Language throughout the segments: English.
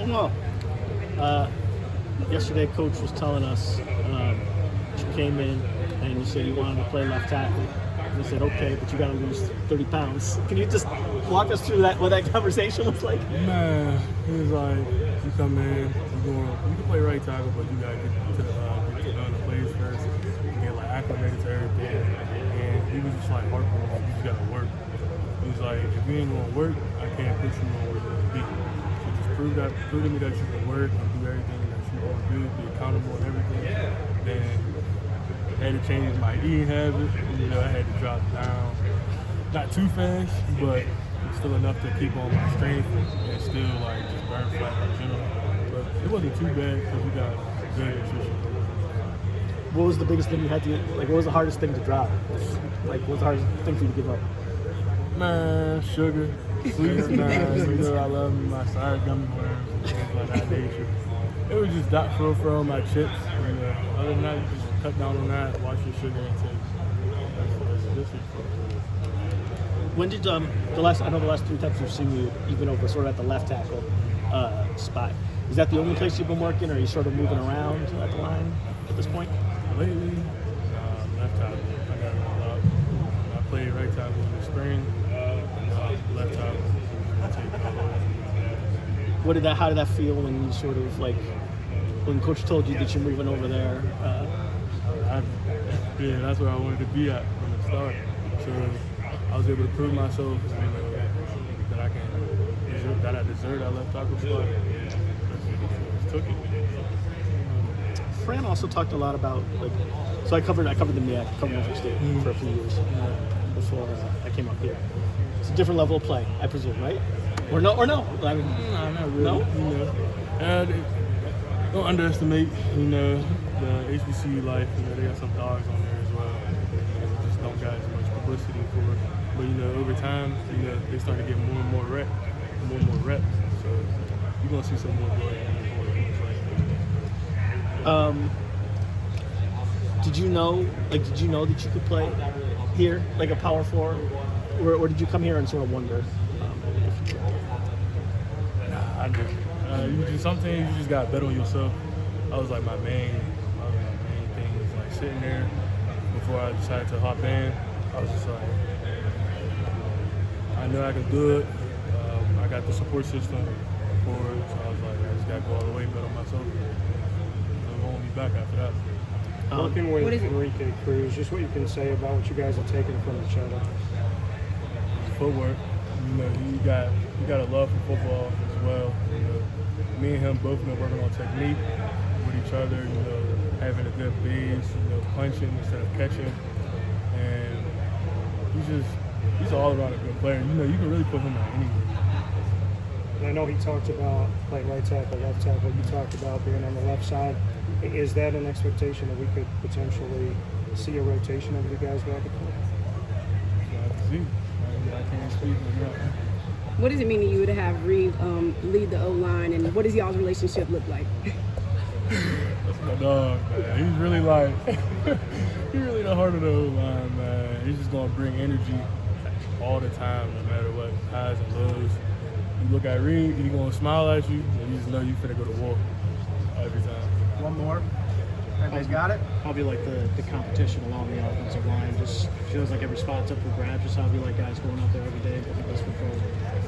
Well, yesterday Coach was telling us you came in and you said you wanted to play left tackle. And we said, okay, but you got to lose 30 pounds. Can you just walk us through what that conversation was like? Man, he was like, you come in, you can play right tackle, but you got to get to the plays first and get like acclimated to everything. And he was just like, hardcore, you just got to work. He was like, if you ain't going to work, I can't put you on where you're going to be. So just prove to me that you can work and do everything that you're going to do, be accountable and everything. Then I had to change my eating habits. I had to drop down, not too fast, but still enough to keep on my strength and still like just burn flat in general. But it wasn't too bad because we got good nutrition. What was the biggest thing you had to like? What was the hardest thing to drop? Like, what was the hardest thing for you to give up? Man, sugar, sweets, man. I love my sour gummy worms and things like that nature. It was just for my chips. Other than that, you just cut down on that, watch your sugar intake. That's it. When did I know the last 3 times we've seen you, you've been over sort of at the left tackle spot. Is that the only place you've been working, or are you sort of moving around at the line at this point? Lately, left tackle. I got it all out. I played right tackle in the spring, left tackle. How did that feel when you sort of like, when Coach told you that you're moving over there? Yeah, that's where I wanted to be at from the start. So I was able to prove myself, that I deserve that left tackle spot. Just took it. Fran also talked a lot about so I covered the MEAC, covered Michigan State for a few years before I came up here. It's a different level of play, I presume, right? Or no? I mean, no, not really. No? Don't underestimate, the HBCU life. They got some dogs on there as well. Just don't got as much publicity for it. But over time, they start to get more and more reps. So you're gonna see some more glory in Did you know that you could play here, like a power forward, or did you come here and sort of wonder? Nah, I did. Some things you just gotta bet on yourself. That was like my main thing was like sitting there before I decided to hop in. I was just like, I know I can do it. I got the support system for it, so I was like, I just gotta go all the way, bet on myself. It won't be back after that. Working with Enrique Cruz, just what you can say about what you guys have taken from each other. Footwork. You got a love for football as well. Me and him both been working on technique with each other. Having a good base, punching instead of catching, and he's all around a good player. You can really put him on anywhere. And I know he talked about playing right tackle, left tackle. You talked about being on the left side. Is that an expectation that we could potentially see a rotation of you guys back and forth? I have to see. I can't speak on that. What does it mean to you to have Reed lead the O-line, and what does y'all's relationship look like? That's my dog, man. He's really he's really the heart of the O-line, man. He's just gonna bring energy all the time, no matter what, highs and lows. You look at Reed, he's gonna smile at you, and you just know you finna go to war every time. One more. Everybody's got it. How do you like the competition along the offensive line? Just feels like every spot's up for grabs. Just how do you like guys going out there every day looking best foot forward?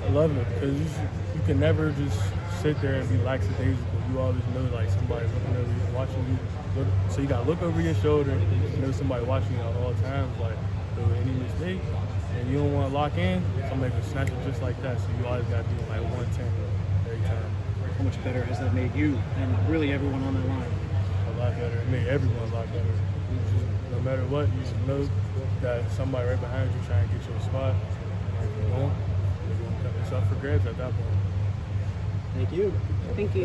I love it because you can never just sit there and be lackadaisical. You always know somebody's looking over you, watching you. So you gotta look over your shoulder and know somebody watching you at all times. So any mistake, and you don't want to lock in, somebody can snatch it just like that. So you always gotta be 110 every time. How much better has that made you and really everyone on that line? A lot better. It made everyone a lot better. No matter what, you just know that somebody right behind you trying to get you a spot. And if you don't, it's up for grabs at that point. Thank you. Thank you.